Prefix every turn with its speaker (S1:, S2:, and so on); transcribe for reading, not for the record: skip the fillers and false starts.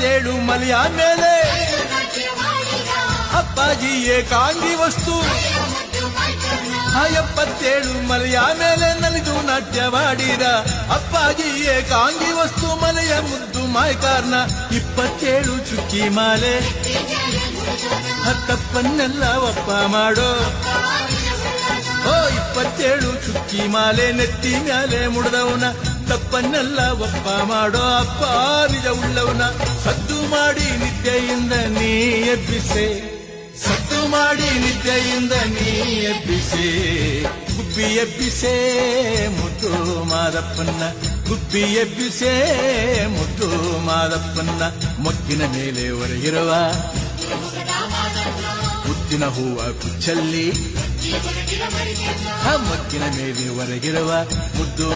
S1: ಎಪ್ಪತ್ತೇಳು ಮಲೆಯ ಮೇಲೆ ಅಪ್ಪಾಜಿಯೇ ಕಾಂಗಿ ವಸ್ತು. 77 ಮಲೆಯ ಮೇಲೆ ನಲಿದು ನಾಟ್ಯವಾಡಿದ ಅಪ್ಪಾಜಿಯೇ ಕಾಂಗಿ ವಸ್ತು ಮಲೆಯ ಮುದ್ದು ಮಾಯ್ಕಾರ್ನ. 27 ಚುಕ್ಕಿ ಮಾಲೆ ತಪ್ಪನ್ನೆಲ್ಲ ಒಪ್ಪ ಮಾಡೋ. 27 ಚುಕ್ಕಿ ಮಾಲೆ ನೆತ್ತಿ ಮ್ಯಾಲೆ ಮುಡ್ದವನ ತಪ್ಪನ್ನೆಲ್ಲ ಒಪ್ಪ ಮಾಡೋ. ಅಪ್ಪ ನಿಜ ಉಳ್ಳವನ ಸದ್ದು ಮಾಡಿ ನಿದ್ದೆಯಿಂದ ನೀ ಎಬ್ಬಿಸೆ. ಸದ್ದು ಮಾಡಿ ನಿದ್ದೆಯಿಂದ ನೀ ಎಬ್ಬಿಸೆ. ಗುಬ್ಬಿ ಎಬ್ಬಿಸೆ ಮುದ್ದು ಮಾದಪ್ಪನ್ನ. ಗುಬ್ಬಿ ಎಬ್ಬಿಸೆ ಮುದ್ದು ಮಾದಪ್ಪನ್ನ. ಮೊಗ್ಗಿನ ಮೇಲೆ ಹೊರಗಿರುವ ಮುತ್ತಿನ ಹೂವ ಕುಚ್ಚಲ್ಲಿ ಮೊಗ್ಗಿನ ಮೇಲೆ ಹೊರಗಿರುವ ಮುದ್ದು